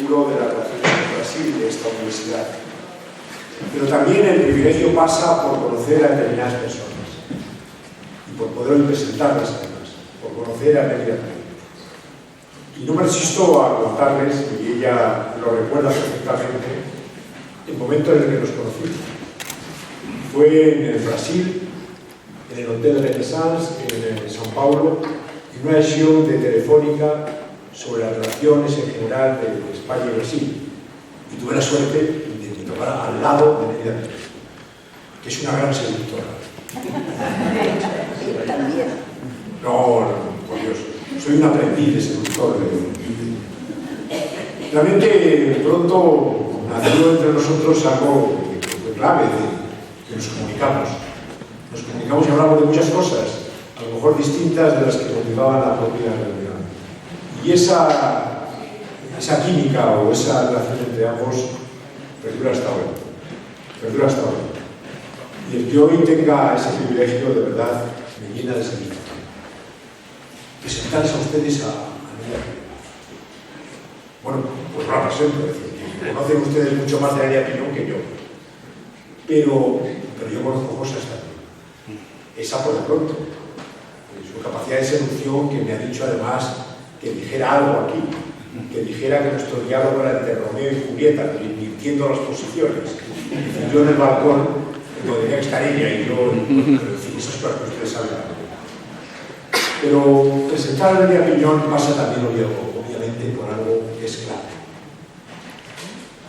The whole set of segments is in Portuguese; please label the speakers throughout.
Speaker 1: futuro de la relación con Brasil de esta universidad. Pero también el privilegio pasa por conocer a determinadas personas y por poder presentarlas además, por conocer a Mérida Prey. Y no me resisto a contarles, y ella lo recuerda perfectamente, el momento en el que nos conocimos. Fue en el Brasil, en el Hotel Renaissance, en São Paulo, en una sesión de Telefónica sobre las relaciones en general de España y Brasil. Y tuve la suerte de que tocara al lado de Mérida Prey, que es una gran seductora. No, por Dios, soy un aprendiz de seductor. Realmente pronto nació entre nosotros algo que fue clave, que nos comunicamos. Nos comunicamos y hablamos de muchas cosas, a lo mejor distintas de las que motivaban la propia realidad. Y esa química o esa relación entre ambos perdura hasta hoy. Perdura hasta hoy. Y el que hoy tenga ese privilegio, de verdad, me llena de satisfacción. Presentarles a ustedes a Nerea Piñón. Bueno, pues no la presento, es decir, conocen ustedes mucho más de Nerea Piñón que yo. Pero yo conozco cosas también. Esa por de pronto. Su capacidad de seducción, que me ha dicho además que dijera algo aquí, que dijera que nuestro diálogo era entre Romeo y Julieta, invirtiendo las posiciones. Yo en el balcón, donde tenía que estar ella y yo, en fin, esas cosas que ustedes saben. Pero presentar a Nerea Piñón pasa también, obviamente, por algo que es clave.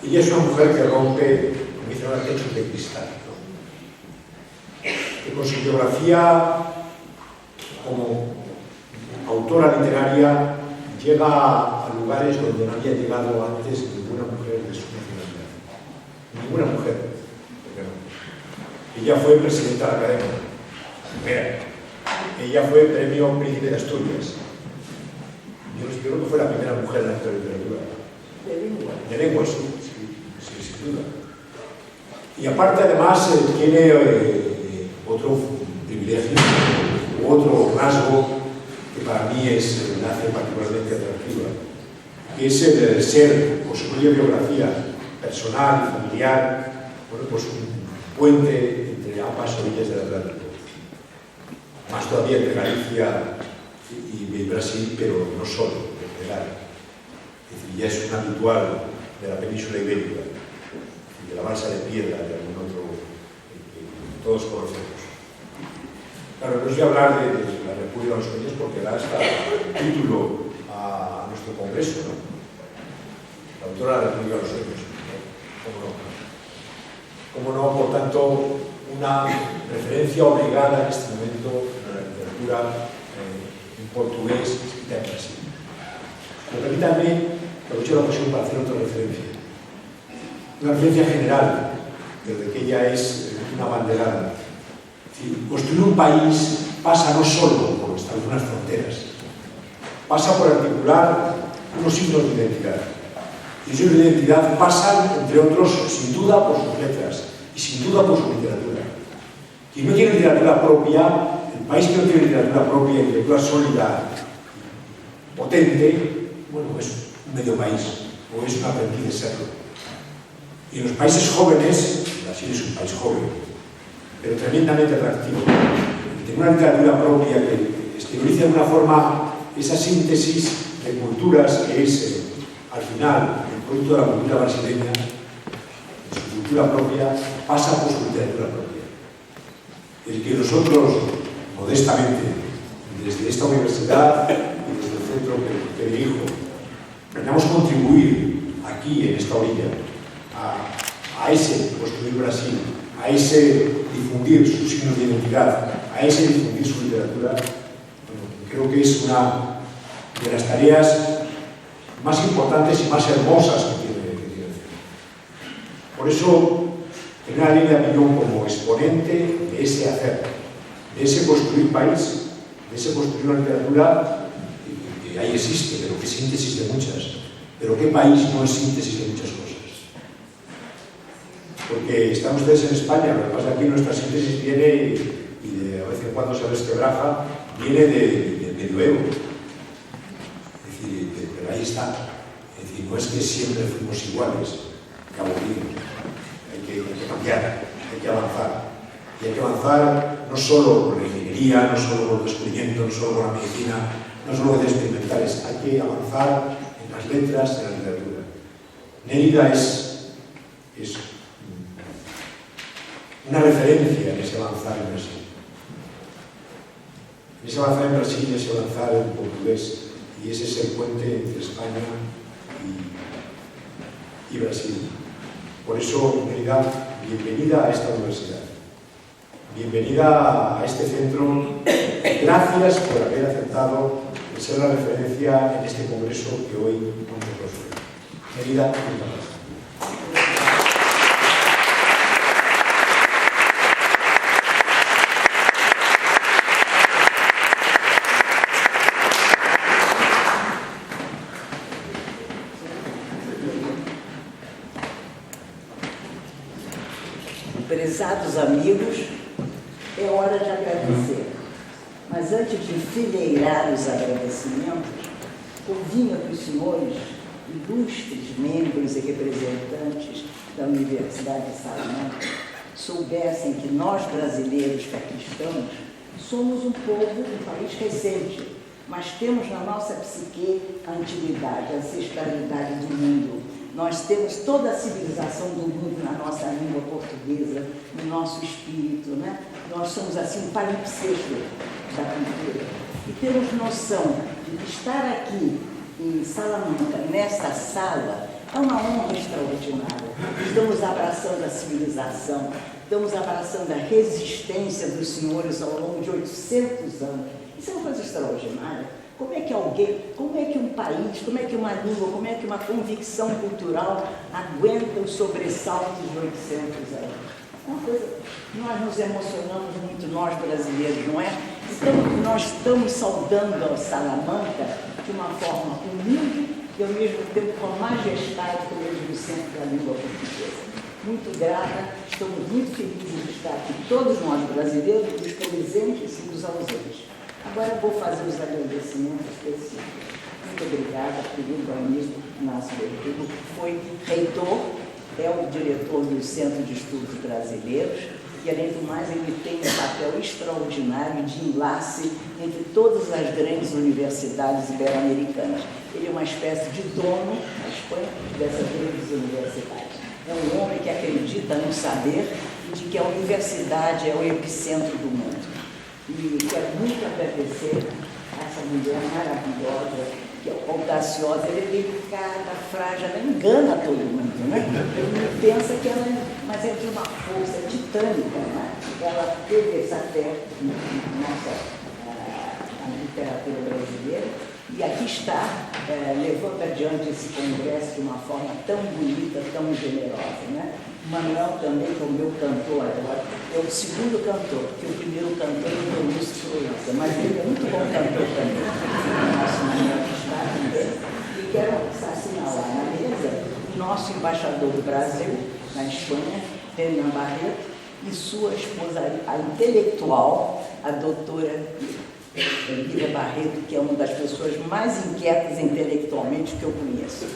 Speaker 1: Ella es una mujer que rompe, como dicen ahora, techos de cristal, ¿no? Que con su biografía como autora literaria llega a lugares donde no había llegado antes ninguna mujer de su nacionalidad. Ninguna mujer. Ella fue presidenta de la Academia, primera. Ella fue premio Príncipe de Asturias. Yo creo que fue la primera mujer en la literatura. De lengua, sí, sin duda. Y aparte, además, tiene otro privilegio, otro rasgo que para mí me hace particularmente atractiva, que es el de ser, por su propia biografía personal y familiar, bueno, pues un puente entre ambas orillas del Atlántico. Más todavía entre Galicia y Brasil, pero no solo, en general. Es decir, ya es un habitual de la península ibérica, de la balsa de piedra, de algún otro que todos conocemos. Claro, no os voy a hablar de la República de los Sueños porque da hasta título a nuestro congreso, ¿no? La autora de la República de los Sueños, ¿no? ¿Cómo no? Por tanto, una referencia obligada en este momento a la literatura en portugués escrita en Brasil. Pero permítanme que aproveche la ocasión para hacer otra referencia. Una referencia general, desde que ella es una banderada. Es decir, construir un país pasa no solo por establecer unas fronteras, pasa por articular unos signos de identidad. Y esos signos de identidad pasan, entre otros, sin duda por sus letras y sin duda por su literatura. Quien no tiene literatura propia, el país que no tiene literatura propia y literatura sólida, potente, bueno, es un medio país, o es un aprendiz de serlo. Y en los países jóvenes, Brasil es un país joven, pero tremendamente atractivo, y tiene una literatura propia que exterioriza de alguna forma esa síntesis de culturas que es, al final, el producto de la cultura brasileña. Su cultura propia pasa por su literatura propia. El que nosotros, modestamente, desde esta universidad y desde el centro que dirijo, queremos contribuir aquí, en esta orilla, a ese construir Brasil, a ese difundir sus signos de identidad, a ese difundir su literatura, bueno, creo que es una de las tareas más importantes y más hermosas que tiene el centro. Por eso, tener a Nerea Piñón como exponente de ese hacer, de ese construir país, de ese construir una literatura que ahí existe, pero que es síntesis de muchas. Pero ¿qué país no es síntesis de muchas cosas? Porque están ustedes en España, lo que pasa aquí nuestra síntesis viene, y de vez en cuando se resquebraja, viene del medioevo. Es decir, pero ahí está. Es decir, no es que siempre fuimos iguales, que aburridos. Hay que cambiar, hay que avanzar. Y hay que avanzar no solo con la ingeniería, no solo con el descubrimiento, no solo con la medicina, no solo con experimentales, hay que avanzar en las letras, en la literatura. Nérida es una referencia en ese avanzar en Brasil. En ese avanzar en Brasil, ese avanzar en portugués, y ese es el puente entre España y Brasil. Por eso, Nérida, bienvenida a esta universidad. Bienvenida a este centro. Gracias por haber aceptado ser la referencia en este congreso que hoy nosotros tenemos. Nérida, muchas gracias.
Speaker 2: Prezados amigos, é hora de agradecer. Mas antes de enfileirar os agradecimentos, convinha que os senhores, ilustres membros e representantes da Universidade de Salamanca, soubessem que nós brasileiros que aqui estamos, somos um povo, um país recente, mas temos na nossa psique a antiguidade, a ancestralidade do mundo. Nós temos toda a civilização do mundo na nossa língua portuguesa, no nosso espírito, né? Nós somos assim um palimpsesto da cultura. E temos noção de que estar aqui em Salamanca, nesta sala, é uma honra extraordinária. Estamos abraçando a civilização, estamos abraçando a resistência dos senhores ao longo de 800 anos. Isso é uma coisa extraordinária. Como é que alguém, como é que um país, como é que uma língua, como é que uma convicção cultural aguenta os sobressaltos de 800 anos? É uma coisa, nós nos emocionamos muito, nós brasileiros, não é? Então, nós estamos saudando a Salamanca de uma forma humilde e, ao mesmo tempo, com a majestade, como eu digo sempre, da língua portuguesa. Muito grata, estamos muito felizes de estar aqui, todos nós brasileiros, os presentes e os ausentes. Agora vou fazer os agradecimentos específicos. Muito obrigada, querido amigo Inácio Bertulo, que foi reitor, é o diretor do Centro de Estudos Brasileiros e, além do mais, ele tem um papel extraordinário de enlace entre todas as grandes universidades ibero-americanas. Ele é uma espécie de dono, na Espanha, dessas grandes universidades. É um homem que acredita no saber e de que a universidade é o epicentro do mundo. E quero muito agradecer a essa mulher maravilhosa, que é audaciosa, ela é delicada, frágil, ela engana todo mundo, né? Ele pensa que ela mas é de uma força titânica, né? Ela teve essa fé na literatura brasileira e aqui está, levando adiante esse congresso de uma forma tão bonita, tão generosa, né? Manuel também, que é o meu cantor agora, é o segundo cantor, porque o primeiro cantor é o Luiz Proença, mas ele é muito bom cantor também. O nosso Manuel que está também. E quero assinalar na mesa o nosso embaixador do Brasil, na Espanha, Renan Barreto, e sua esposa, a intelectual, a doutora Elvira Barreto, que é uma das pessoas mais inquietas intelectualmente que eu conheço.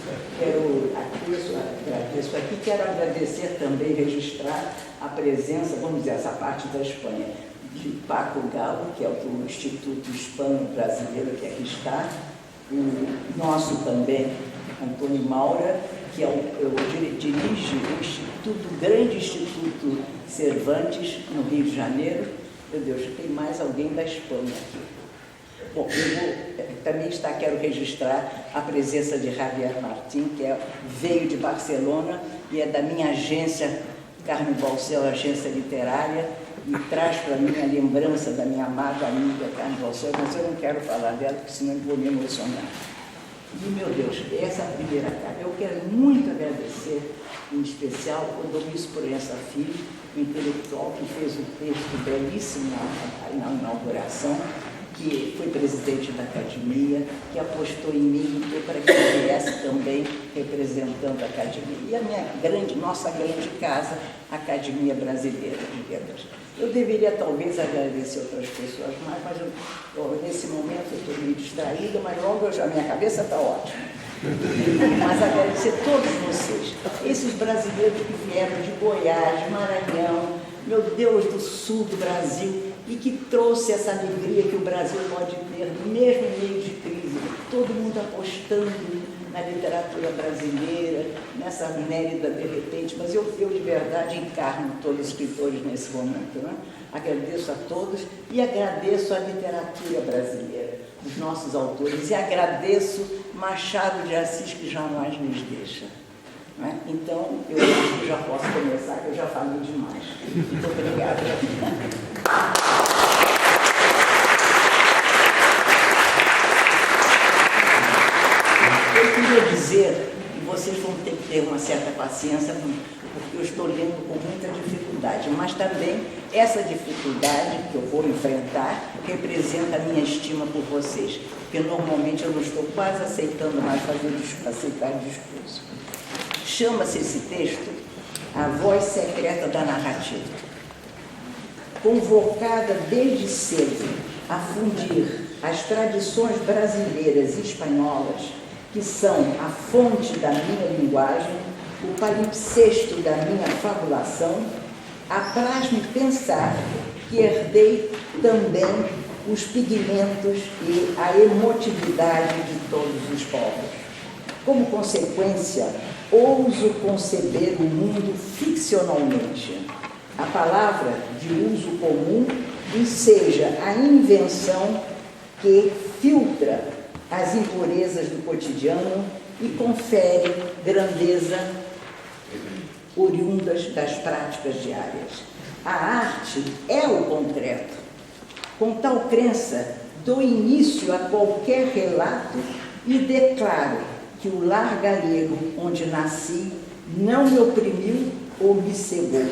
Speaker 2: Agradeço aqui, quero agradecer também, registrar a presença, vamos dizer, essa parte da Espanha, de Paco Galo, que é do Instituto Hispano-Brasileiro, que aqui está, o nosso também, Antônio Maura, que dirige o Instituto, grande Instituto Cervantes, no Rio de Janeiro. Meu Deus, tem mais alguém da Espanha aqui. Bom, eu vou também quero registrar a presença de Javier Martín, que veio de Barcelona e é da minha agência, Carmen Balcel, agência literária, e traz para mim a lembrança da minha amada amiga Carmen Balcel, mas eu não quero falar dela, porque senão eu vou me emocionar. E, meu Deus, essa é a primeira carta. Eu quero muito agradecer, em especial, o Domingos Proença Filho, o intelectual que fez um texto belíssimo na inauguração, que foi presidente da academia, que apostou em mim para que eu viesse também representando a academia. E a nossa grande casa, a Academia Brasileira de Letras. Eu deveria talvez agradecer outras pessoas mais, mas nesse momento eu estou meio distraída, mas logo a minha cabeça está ótima. Mas agradecer a todos vocês, esses brasileiros que vieram de Goiás, Maranhão, meu Deus, do sul do Brasil, e que trouxe essa alegria que o Brasil pode ter, mesmo em meio de crise, todo mundo apostando na literatura brasileira, nessa Mérida de repente, mas eu de verdade encarno todos os escritores nesse momento, né? Agradeço a todos e agradeço a literatura brasileira, os nossos autores, e agradeço Machado de Assis, que jamais nos deixa. Né? Então, eu acho que já posso começar, que eu já falei demais. Muito obrigada. Eu queria dizer, e vocês vão ter que ter uma certa paciência, porque eu estou lendo com muita dificuldade, mas também essa dificuldade que eu vou enfrentar representa a minha estima por vocês, porque normalmente eu não estou quase aceitando mais aceitar discurso. Chama-se esse texto A Voz Secreta da Narrativa. Convocada desde cedo a fundir as tradições brasileiras e espanholas, que são a fonte da minha linguagem, o palimpsesto da minha fabulação, apraz-me pensar que herdei também os pigmentos e a emotividade de todos os povos. Como consequência, ouso conceber o mundo ficcionalmente. A palavra de uso comum enseja a invenção que filtra as impurezas do cotidiano e confere grandeza oriundas das práticas diárias. A arte é o concreto. Com tal crença, dou início a qualquer relato e declaro que o lar galego, onde nasci, não me oprimiu ou me cegou.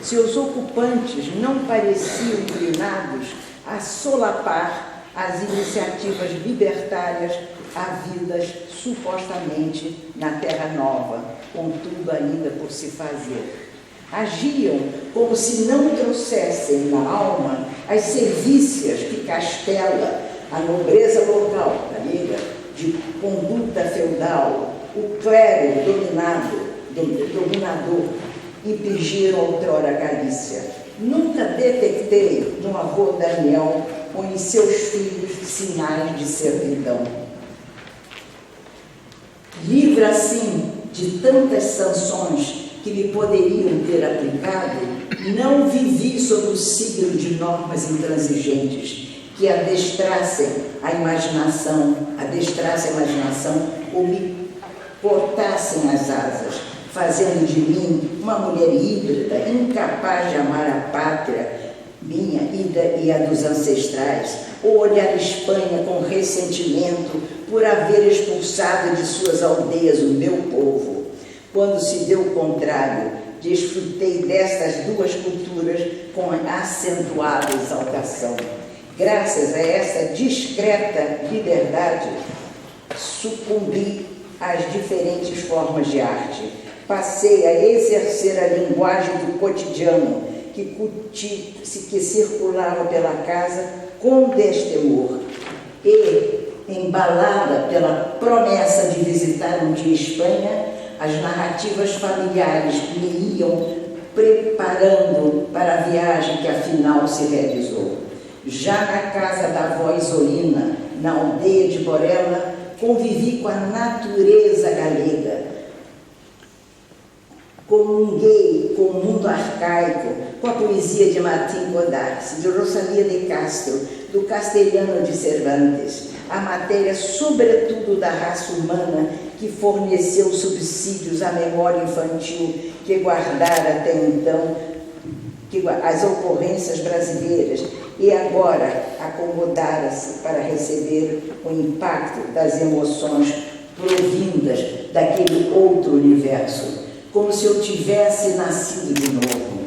Speaker 2: Seus ocupantes não pareciam inclinados a solapar as iniciativas libertárias havidas supostamente na Terra Nova, contudo ainda por se fazer. Agiam como se não trouxessem na alma as servícias que castela a nobreza local galega de conduta feudal, o clero dominador, impingiram outrora a Galícia. Nunca detectei no avô Daniel ou em seus filhos sinais de servidão. Livre assim de tantas sanções que me poderiam ter aplicado, não vivi sob o signo de normas intransigentes que adestrassem a imaginação ou me cortassem as asas, fazendo de mim uma mulher híbrida, incapaz de amar a pátria minha e a dos ancestrais, ou olhar a Espanha com ressentimento por haver expulsado de suas aldeias o meu povo. Quando se deu o contrário, desfrutei destas duas culturas com acentuada exaltação. Graças a essa discreta liberdade, sucumbi às diferentes formas de arte. Passei a exercer a linguagem do cotidiano que circulava pela casa com destemor e, embalada pela promessa de visitar um dia Espanha, as narrativas familiares me iam preparando para a viagem que afinal se realizou. Já na casa da avó Isolina, na aldeia de Borella, convivi com a natureza galega, comunguei com o mundo arcaico, com a poesia de Martín Godard, de Rosalía de Castro, do castelhano de Cervantes, a matéria sobretudo da raça humana que forneceu subsídios à memória infantil que guardara até então as ocorrências brasileiras e agora acomodara-se para receber o impacto das emoções provindas daquele outro universo, como se eu tivesse nascido de novo,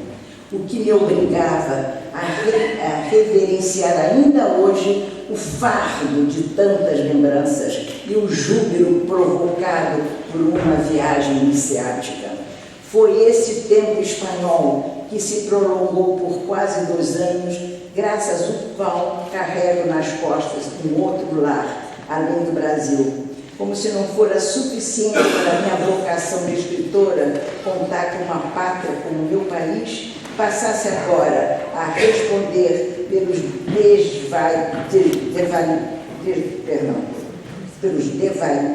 Speaker 2: o que me obrigava a reverenciar ainda hoje o fardo de tantas lembranças e o júbilo provocado por uma viagem iniciática. Foi esse tempo espanhol que se prolongou por quase 2 anos, graças ao qual carrego nas costas um outro lar, além do Brasil. como se não fora suficiente para minha vocação de escritora contar com uma pátria como o meu país, passasse agora a responder pelos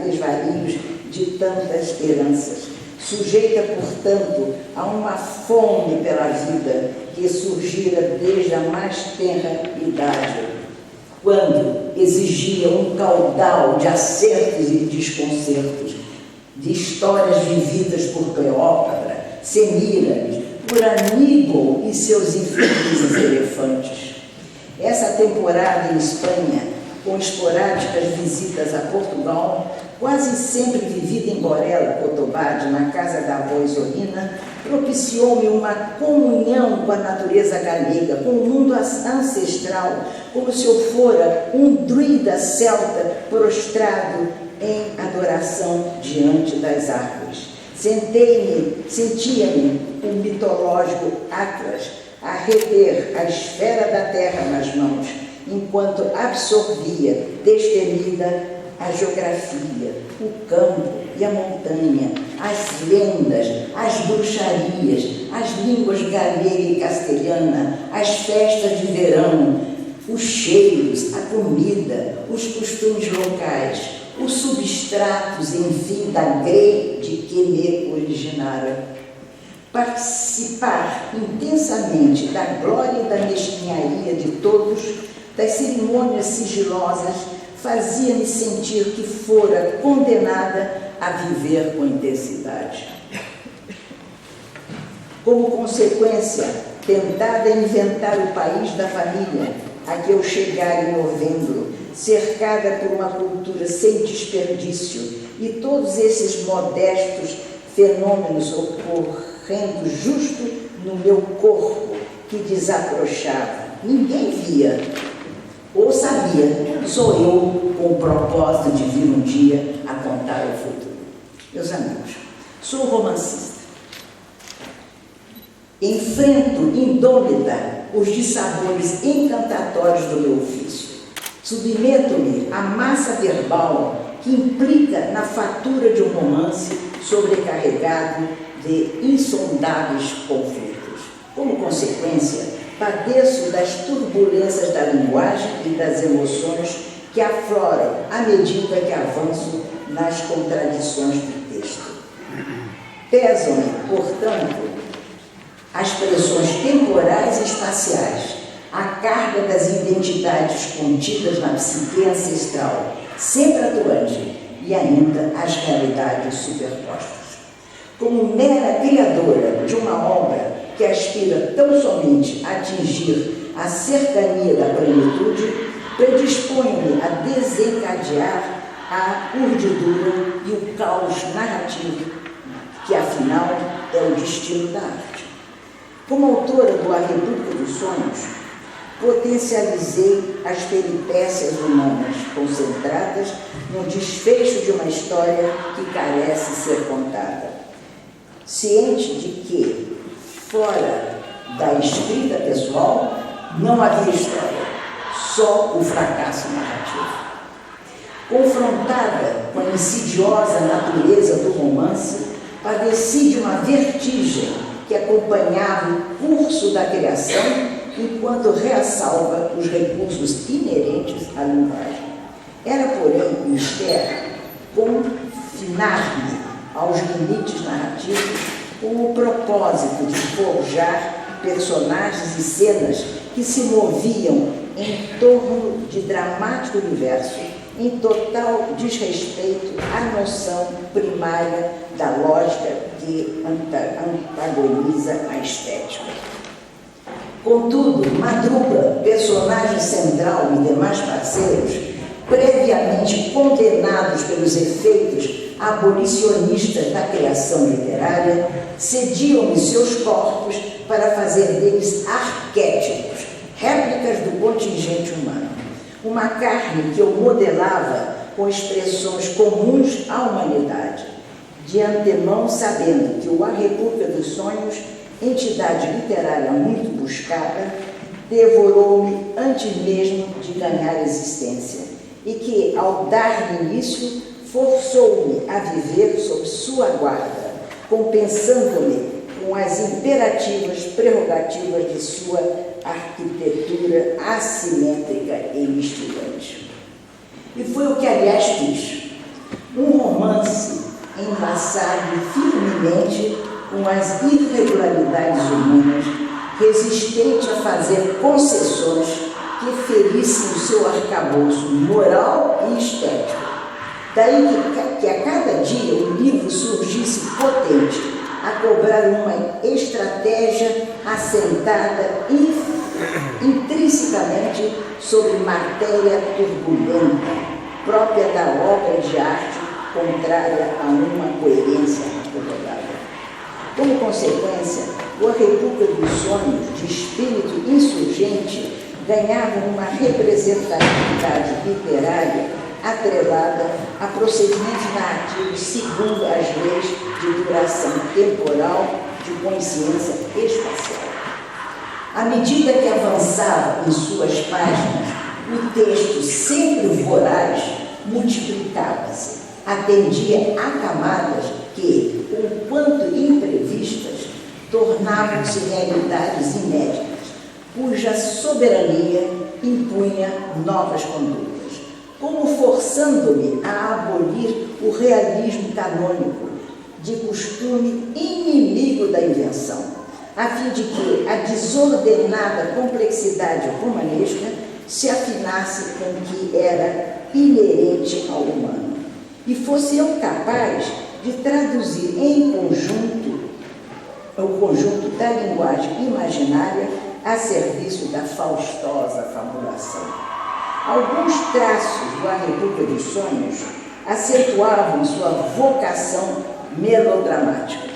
Speaker 2: desvarios de tantas heranças, sujeita, portanto, a uma fome pela vida que surgira desde a mais tenra idade, quando exigia um caudal de acertos e desconcertos, de histórias vividas por Cleópatra, Semíramis, por Aníbal e seus infelizes elefantes. Essa temporada em Espanha, com esporádicas visitas a Portugal, quase sempre vivida em Borela, Cotobade, na casa da avó Isolina, propiciou-me uma comunhão com a natureza galega, com o mundo ancestral, como se eu fora um druida celta prostrado em adoração diante das árvores. Sentia-me um mitológico Atlas a reter a esfera da terra nas mãos, enquanto absorvia, destemida, a geografia, o campo e a montanha, as lendas, as bruxarias, as línguas galega e castelhana, as festas de verão, os cheiros, a comida, os costumes locais, os substratos, enfim, da grei de que me originara. Participar intensamente da glória e da mesquinharia de todos, das cerimônias sigilosas, fazia-me sentir que fora condenada a viver com intensidade. Como consequência, tentada a inventar o país da família, a que eu chegar em novembro, cercada por uma cultura sem desperdício e todos esses modestos fenômenos ocorrendo justo no meu corpo que desabrochava. Ninguém via ou sabia, sou eu com o propósito de vir um dia a contar o futuro. Meus amigos, sou romancista. Enfrento indômita os dissabores encantatórios do meu ofício. Submeto-me à massa verbal que implica na fatura de um romance sobrecarregado de insondáveis conflitos. Como consequência, padeço das turbulências da linguagem e das emoções que afloram à medida que avanço nas contradições do texto. Pesam-me, portanto, as pressões temporais e espaciais, a carga das identidades contidas na psique ancestral, sempre atuante, e ainda as realidades superpostas. Como mera criadora de uma obra que aspira tão somente a atingir a cercania da plenitude, predisponho-me a desencadear a urdidura e o caos narrativo, que afinal é o destino da arte. Como autora do A República dos Sonhos, potencializei as peripécias humanas concentradas no desfecho de uma história que carece ser contada. Ciente de que, fora da escrita pessoal, não havia história, só o fracasso narrativo. Confrontada com a insidiosa natureza do romance, padeci de uma vertigem que acompanhava o curso da criação enquanto ressalva os recursos inerentes à linguagem. Era, porém, mister confinar-me aos limites narrativos com o propósito de forjar personagens e cenas que se moviam em torno de dramático universo, em total desrespeito à noção primária da lógica que antagoniza a estética. Contudo, Madruga, personagem central e demais parceiros, previamente condenados pelos efeitos abolicionistas da criação literária, cediam-me seus corpos para fazer deles arquétipos, réplicas do contingente humano. Uma carne que eu modelava com expressões comuns à humanidade, de antemão sabendo que o A República dos Sonhos, entidade literária muito buscada, devorou-me antes mesmo de ganhar existência, e que, ao dar-lhe início, forçou-me a viver sob sua guarda, compensando-me com as imperativas prerrogativas de sua arquitetura assimétrica e misturante. E foi o que, aliás, fiz. Um romance enlaçado firmemente com as irregularidades humanas, resistente a fazer concessões que ferissem o seu arcabouço moral e estético. Daí que a cada dia o livro surgisse potente, a cobrar uma estratégia assentada intrinsecamente sobre matéria turbulenta, própria da obra de arte, contrária a uma coerência acomodada. Como consequência, o A República dos Sonhos, de espírito insurgente, ganhava uma representatividade literária atrelada a procedimentos narrativos segundo as leis de duração temporal, de consciência espacial. À medida que avançava em suas páginas, o texto, sempre voraz, multiplicava-se, atendia a camadas que, enquanto imprevistas, tornavam-se realidades inéditas, cuja soberania impunha novas condutas, como forçando-me a abolir o realismo canônico, de costume inimigo da invenção, a fim de que a desordenada complexidade romanesca se afinasse com o que era inerente ao humano, e fosse eu capaz de traduzir em conjunto o conjunto da linguagem imaginária a serviço da faustosa fabulação. Alguns traços do A República dos Sonhos acentuavam sua vocação melodramática.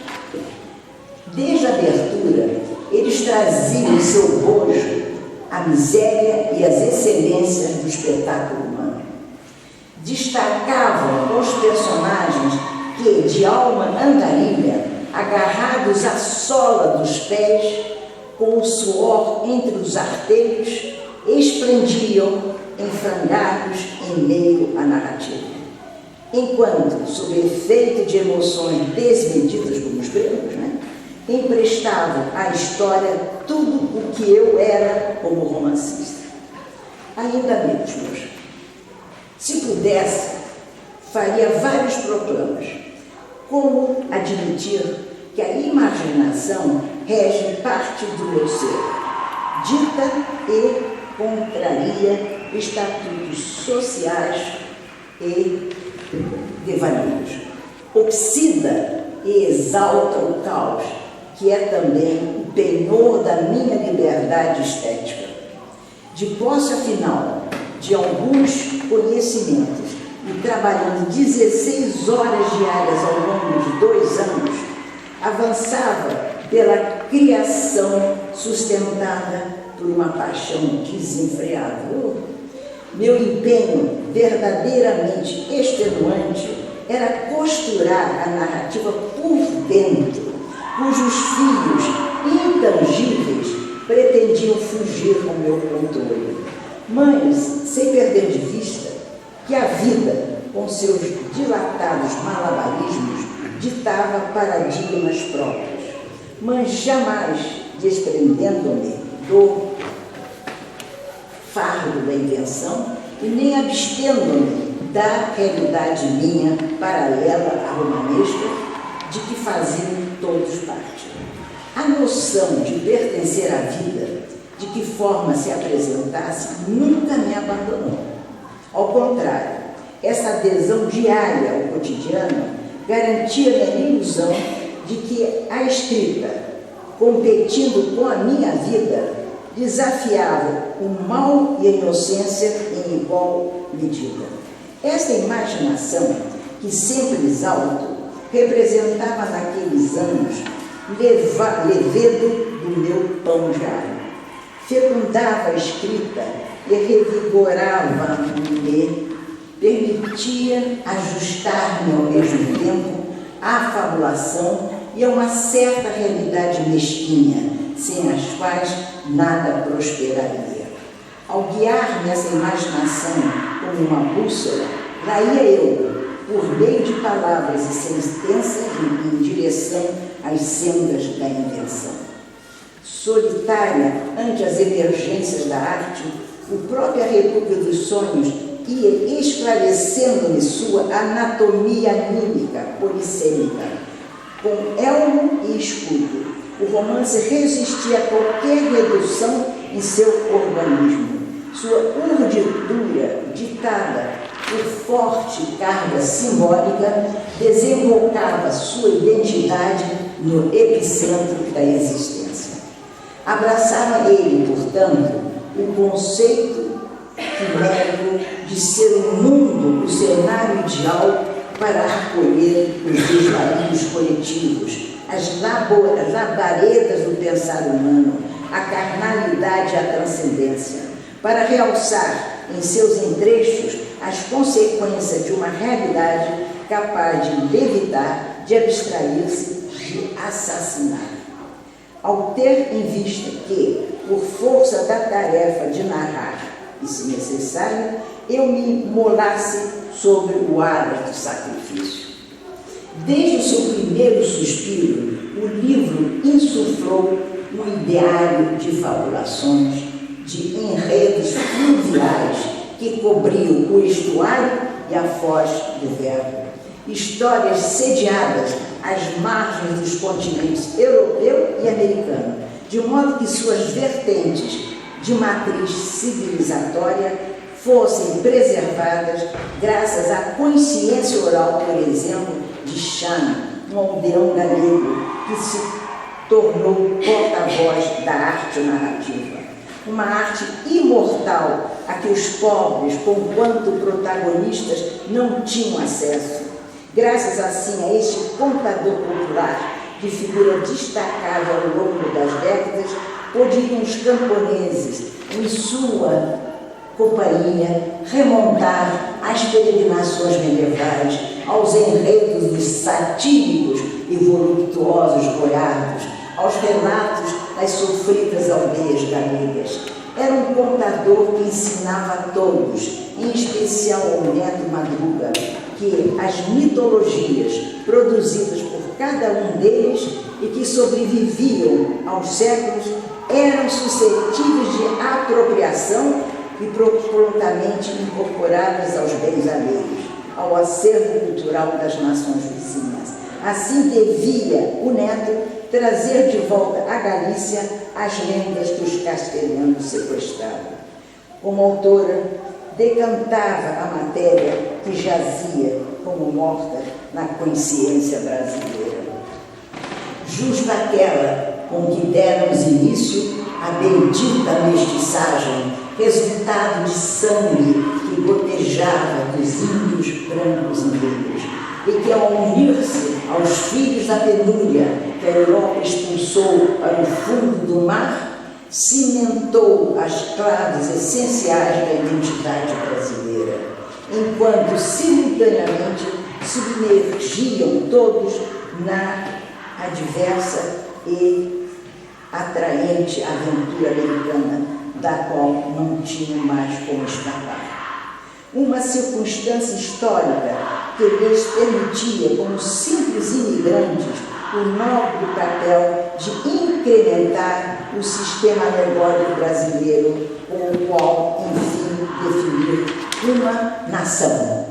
Speaker 2: Desde a abertura, eles traziam em seu bojo a miséria e as excelências do espetáculo humano. Destacavam os personagens que, de alma andarilha, agarrados à sola dos pés, com o suor entre os artelhos, esplendiam enfrangados em meio à narrativa. Enquanto, sob efeito de emoções desmedidas como os gregos, emprestavam à história tudo o que eu era como romancista. Ainda menos, se pudesse, faria vários proclamas, como admitir que a imaginação rege parte do meu ser, dita e contraria estatutos sociais e devaneios, oxida e exalta o caos, que é também o penhor da minha liberdade estética. De posse, afinal, de alguns conhecimentos e trabalhando 16 horas diárias ao longo de 2 anos, avançava pela criação sustentada por uma paixão desenfreada. Meu empenho verdadeiramente extenuante era costurar a narrativa por dentro, cujos fios intangíveis pretendiam fugir ao meu controle, mas sem perder de vista que a vida, com seus dilatados malabarismos, ditava paradigmas próprios, mas jamais desprendendo-me do fardo da invenção e nem abstendo-me da realidade minha paralela à romanesca, de que faziam todos parte. A noção de pertencer à vida, de que forma se apresentasse, nunca me abandonou. Ao contrário, essa adesão diária ao cotidiano garantia-me a ilusão de que a escrita, competindo com a minha vida, desafiava o mal e a inocência em igual medida. Esta imaginação, que sempre exalto, representava naqueles anos levedo do meu pão diário. Fecundava a escrita e revigorava-me, permitia ajustar-me ao mesmo tempo à fabulação e a uma certa realidade mesquinha, sem as quais nada prosperaria. Ao guiar-me essa imaginação como uma bússola, lá ia eu, por meio de palavras e sentenças em direção às sendas da invenção. Solitária ante as emergências da arte, o própria República dos Sonhos ia esclarecendo-me sua anatomia anímica, polissêmica. Com elmo e escudo, o romance resistia a qualquer redução em seu organismo. Sua urdidura, ditada por forte carga simbólica, desembocava sua identidade no epicentro da existência. Abraçava ele, portanto, o conceito quimérico de ser o mundo o cenário ideal para acolher os desvarios coletivos, as labaredas do pensar humano, a carnalidade e a transcendência, para realçar em seus entrechos as consequências de uma realidade capaz de levitar, de abstrair-se, de assassinar. Ao ter em vista que, por força da tarefa de narrar, e se necessário, eu me molasse sobre o adro do sacrifício. Desde o seu primeiro suspiro, o livro insuflou um ideário de fabulações, de enredos fluviais que cobriam o estuário e a foz do verbo. Histórias sediadas às margens dos continentes europeu e americano, de modo que suas vertentes de matriz civilizatória fossem preservadas graças à consciência oral, por exemplo, de Chana, um aldeão galego que se tornou porta-voz da arte narrativa. Uma arte imortal a que os pobres, conquanto protagonistas, não tinham acesso. Graças assim a este contador popular, de figura destacável ao longo das décadas, podiam os camponeses, em sua companhia, remontar às peregrinações medievais, aos enredos dos satíricos e voluptuosos boiardos, aos relatos das sofridas aldeias galegas. Era um contador que ensinava a todos, em especial ao neto Madruga, que as mitologias produzidas por cada um deles e que sobreviviam aos séculos eram suscetíveis de apropriação e prontamente incorporadas aos bens alheios, ao acervo cultural das nações vizinhas. Assim devia o neto trazer de volta à Galícia as lendas que os castelhanos sequestraram. Como autora, decantava a matéria que jazia como morta na consciência brasileira. Justa aquela com que déramos início à bendita mestiçagem, resultado de sangue que gotejava dos índios brancos inteiros, e que, ao unir-se aos filhos da penúria que a Europa expulsou para o fundo do mar, cimentou as claves essenciais da identidade brasileira, enquanto simultaneamente submergiam todos na adversa e atraente aventura americana, da qual não tinham mais como escapar. Uma circunstância histórica que lhes permitia, como simples imigrantes, o nobre papel de incrementar o sistema alegórico brasileiro, com o qual, enfim, definir uma nação.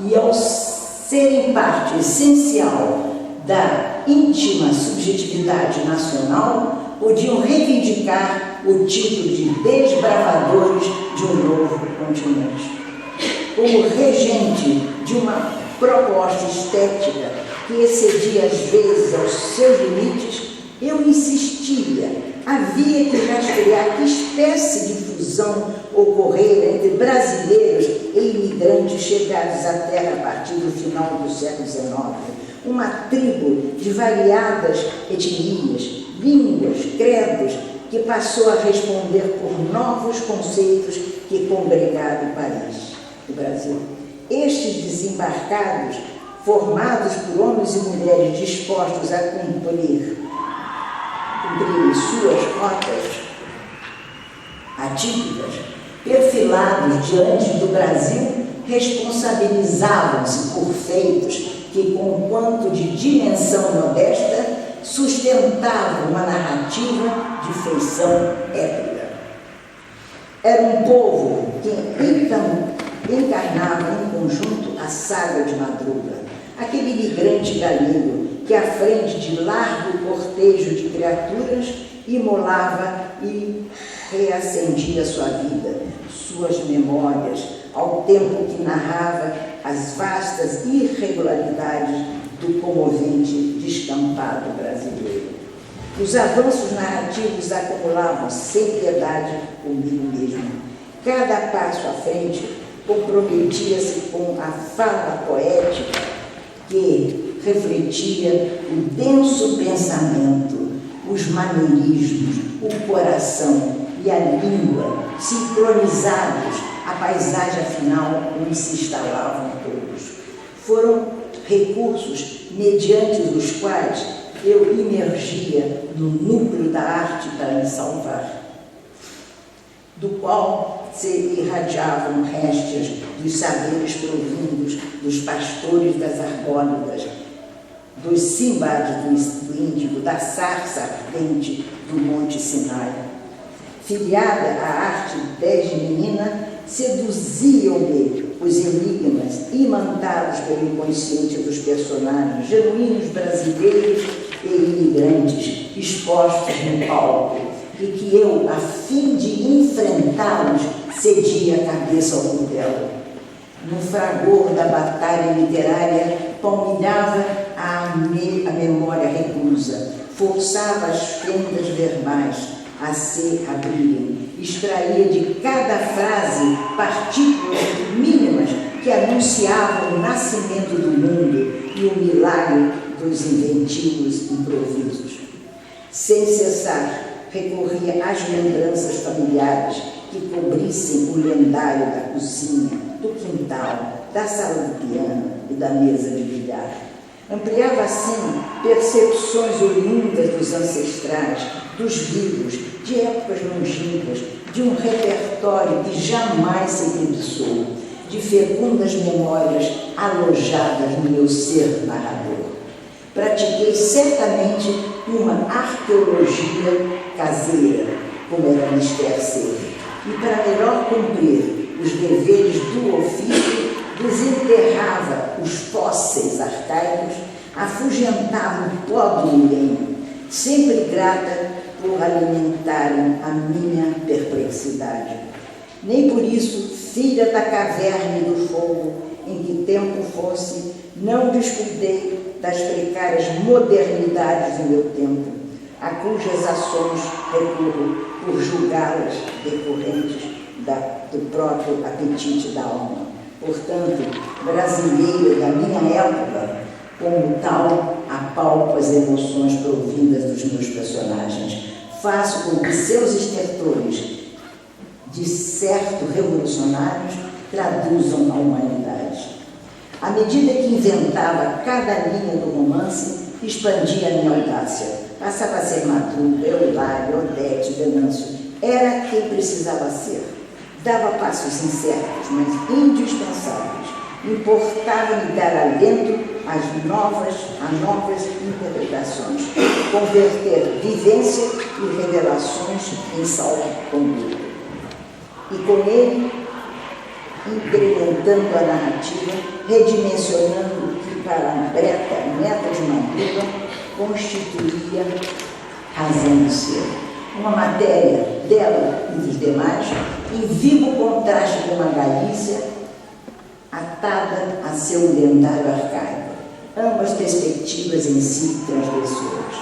Speaker 2: E ao serem parte essencial da íntima subjetividade nacional, podiam reivindicar o título de desbravadores de um novo continente. Como regente de uma proposta estética que excedia às vezes aos seus limites, eu insistia, havia que rastrear que espécie de fusão ocorrera entre brasileiros e imigrantes chegados à Terra a partir do final do século XIX. Uma tribo de variadas etnias, línguas, credos, que passou a responder por novos conceitos que congregaram Paris, o Brasil. Estes desembarcados, formados por homens e mulheres dispostos a cumprir suas rotas atípicas, perfilados diante do Brasil, responsabilizavam-se por feitos que, com quanto de dimensão modesta, sustentavam uma narrativa de feição épica. Era um povo que encarnava em conjunto a saga de Madruga, aquele migrante galego que, à frente de largo cortejo de criaturas, imolava e reacendia sua vida, suas memórias, ao tempo que narrava as vastas irregularidades do comovente descampado brasileiro. Os avanços narrativos acumulavam sem piedade comigo mesmo. Cada passo à frente comprometia-se com a fala poética que refletia o denso pensamento, os maneirismos, o coração e a língua sincronizados, a paisagem afinal onde se instalavam todos. Foram recursos mediante os quais eu imergia no núcleo da arte para me salvar, do qual se irradiavam réstias dos saberes provindos dos pastores das argólidas, dos simbades do Índico, da sarça ardente do Monte Sinai. Filiada à arte desde menina, seduziam-me os enigmas imantados pelo inconsciente dos personagens, genuínos brasileiros e imigrantes, expostos no palco, e que eu, a fim de enfrentá-los, cedia a cabeça ao cutelo. No fragor da batalha literária, palmilhava a memória reclusa, forçava as fendas verbais a se abrirem, extraía de cada frase partículas mínimas que anunciavam o nascimento do mundo e o milagre dos inventivos improvisos. Sem cessar, recorria às lembranças familiares que cobrissem o lendário da cozinha, do quintal, da sala do piano e da mesa de bilhar. Ampliava assim percepções oriundas dos ancestrais, dos vivos, de épocas longínquas, de um repertório que jamais se eclipsou, de fecundas memórias alojadas no meu ser narrador. Pratiquei certamente uma arqueologia caseira, como era mister ser, e para melhor cumprir os deveres do ofício, desenterrava os fósseis arcaicos, afugentava o pó do milênio, sempre grata por alimentarem a minha perplexidade. Nem por isso, filha da caverna e do fogo, em que tempo fosse, não descuidei das precárias modernidades do meu tempo, a cujas ações recorro por julgá-las decorrentes do próprio apetite da alma. Portanto, brasileira da minha época, como tal, apalpo as emoções provindas dos meus personagens. Faço com que seus estertores, de certo revolucionários, traduzam a humanidade. À medida que inventava cada linha do romance, expandia a minha audácia. Passava a ser Madruga, Eulália, Odete, Venâncio. Era quem precisava ser. Dava passos incertos, mas indispensáveis. Importava-me dar alento a novas interpretações, converter vivência e revelações em salvo-conduto. E com ele, incrementando a narrativa, redimensionando o que para a meta de Madruga constituía razão de ser. Uma matéria dela e dos demais, em vivo contraste com a Galícia, atada a seu lendário arcaico, ambas perspectivas em si transgressoras.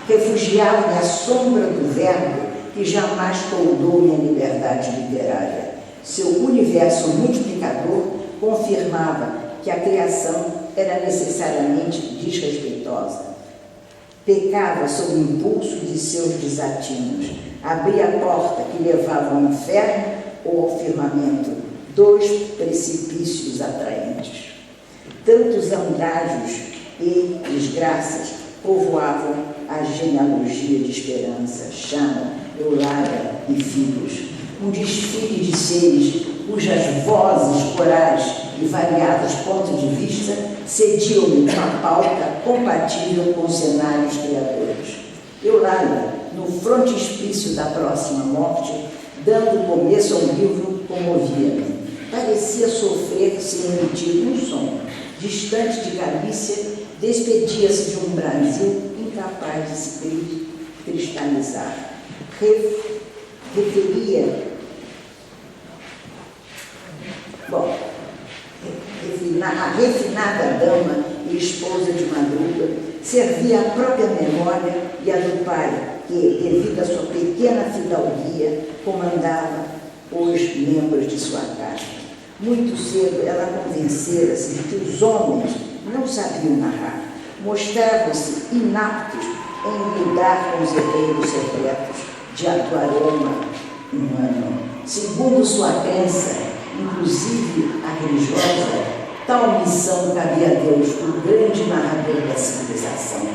Speaker 2: Refugiava-me à sombra do verbo que jamais toldou minha liberdade literária. Seu universo multiplicador confirmava que a criação era necessariamente desrespeitosa. Pecava sob o impulso de seus desatinos. Abria a porta que levava ao inferno ou ao firmamento, dois precipícios atraentes. Tantos andrajos e desgraças povoavam a genealogia de Esperança, Chama, Eulália e filhos. Um desfile de seres cujas vozes corais e variados pontos de vista cediam-me uma pauta compatível com cenários criadores. Eulália, no frontispício da próxima morte, dando começo a um livro, comovia-me. Parecia sofrer sem emitir um som. Distante de Galícia, despedia-se de um Brasil incapaz de se cristalizar. A refinada dama e esposa de Madruga servia a própria memória e a do pai, que, devido à sua pequena fidalguia, comandava os membros de sua casa. Muito cedo ela convencera-se de que os homens não sabiam narrar, mostravam-se inaptos em lidar com os enredos secretos de atuaroma humano. Segundo sua crença, inclusive a religiosa, tal missão cabia a Deus, o grande narrador da civilização.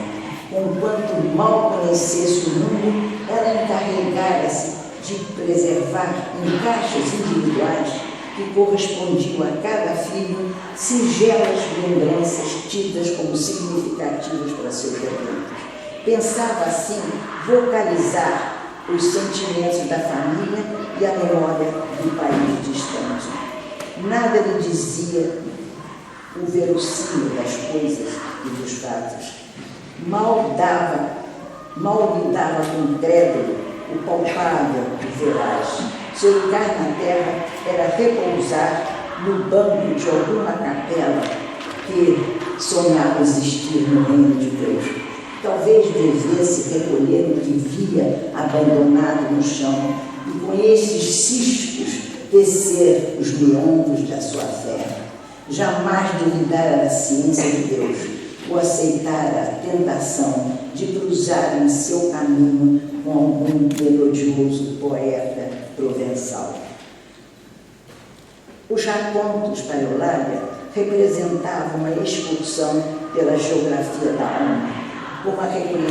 Speaker 2: Conquanto mal conhecesse o mundo, ela encarregara-se de preservar em caixas individuais que correspondiam a cada filho singelas lembranças tidas como significativas para seus eventos. Pensava assim vocalizar os sentimentos da família e a memória do país distante. Nada lhe dizia o verossímil das coisas e dos fatos. Mal lhe dava com crédulo o palpável, o veraz. Seu lugar na terra era repousar no banco de alguma capela que sonhava existir no reino de Deus. Talvez devesse recolher o que via abandonado no chão e com esses ciscos tecer os meandros da sua fé. Jamais duvidara da ciência de Deus ou aceitara a tentação de cruzar em seu caminho com algum melodioso poeta provençal. Os racontos para Eulália representavam uma excursão pela geografia da alma, uma reconhecida